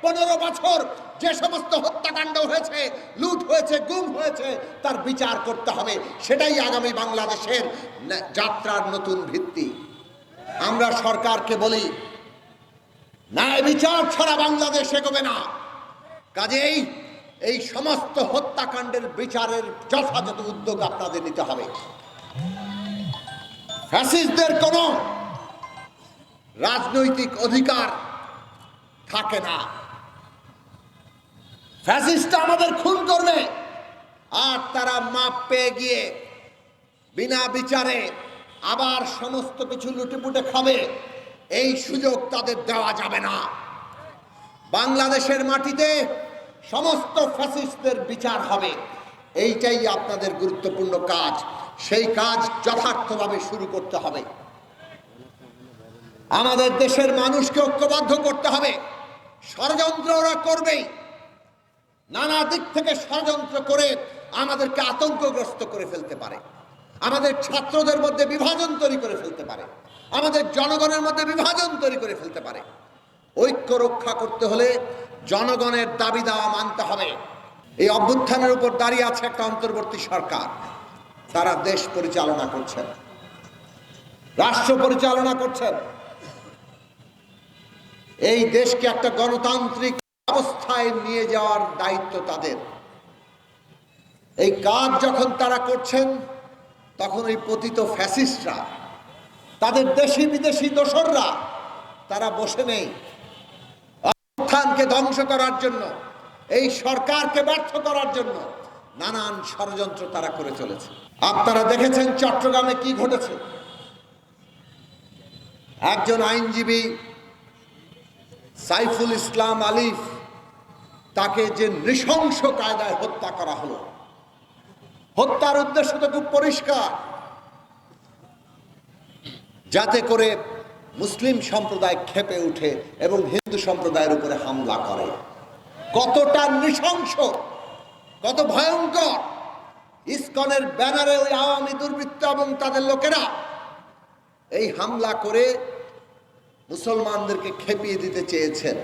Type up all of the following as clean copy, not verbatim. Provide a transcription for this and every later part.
15 বছর যে সমস্ত হত্যাকাণ্ড হয়েছে, লুট হয়েছে, গুম হয়েছে, তার বিচার করতে হবে। সেটাই আগামী বাংলাদেশের যাত্রার নতুন ভিত্তি। আমরা সরকারকে বলি, ন্যায় বিচার ছাড়া বাংলাদেশ এগোবে না। কাজেই এই সমস্ত হত্যাকাণ্ডের বিচারের যথাযথ উদ্যোগ আপনাদের নিতে হবে। ফ্যাসিস্টদের কোনো রাজনৈতিক অধিকার থাকে না। ফ্যাসিস্টরা আমাদের খুন করবে, আর তারা মাপ পেয়ে গিয়ে বিনা বিচারে আবার সমস্ত কিছু লুটেপুটে খাবে। এই সুযোগ তাদের দেওয়া যাবে না। বাংলাদেশের মাটিতে সমস্ত ফ্যাসিস্টদের বিচার হবে। এইটাই আপনাদের গুরুত্বপূর্ণ কাজ। সেই কাজ যথার্থভাবে শুরু করতে হবে। আমাদের দেশের মানুষকে ঐক্যবদ্ধ করতে হবে। ষড়যন্ত্র ওরা করবেই, নানা দিক থেকে ষড়যন্ত্র করে আমাদেরকে আতঙ্কগ্রস্ত করে ফেলতে পারে, আমাদের ছাত্রদের মধ্যে বিভাজন তৈরি করে ফেলতে পারে, আমাদের জনগণের মধ্যে বিভাজন তৈরি করে ফেলতে পারে। ঐক্য রক্ষা করতে হলে জনগণের দাবি দাওয়া মানতে হবে। এই অভ্যুত্থানের উপর দাঁড়িয়ে আছে একটা অন্তর্বর্তী সরকার। তারা দেশ পরিচালনা করছেন, রাষ্ট্র পরিচালনা করছেন। এই দেশকে একটা গণতান্ত্রিক অবস্থায় নিয়ে যাওয়ার দায়িত্ব তাদের। এই কাজ যখন তারা করছেন, তখন এই পতিত ফ্যাসিস্টরা, তাদের দেশি বিদেশি দোসররা, তারা বসে নেই। অভ্যুত্থানকে ধ্বংস করার জন্য, এই সরকারকে ব্যর্থ করার জন্য নানান ষড়যন্ত্র তারা করে চলেছে। আপনারা দেখেছেন চট্টগ্রামে কি ঘটেছে। একজন আইনজীবী সাইফুল ইসলাম আলিফ, তাকে যে নৃশংস কায়দায় হত্যা করা হলো। হত্যার উদ্দেশ্য তো খুব পরিষ্কার, যাতে করে মুসলিম সম্প্রদায় ক্ষেপে উঠে এবং হিন্দু সম্প্রদায়ের উপরে হামলা করে। কতটা নৃশংস, কত ভয়ঙ্কর! ইসকনের ব্যানারে ওই আওয়ামী দুর্বৃত্ত এবং তাদের লোকেরা এই হামলা করে মুসলমানদেরকে খেপিয়ে দিতে চেয়েছেন,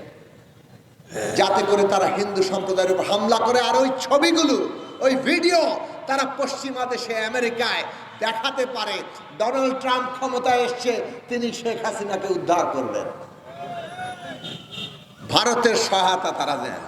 যাতে করে তারা হিন্দু সম্প্রদায়ের উপর হামলা করে। আর ওই ছবিগুলো, ওই ভিডিও তারা পশ্চিমা দেশে আমেরিকায় দেখাতে পারে। ডোনাল্ড ট্রাম্প ক্ষমতায় এসছে, তিনি শেখ হাসিনাকে উদ্ধার করবেন। ভারতের সহায়তা তারা দেন।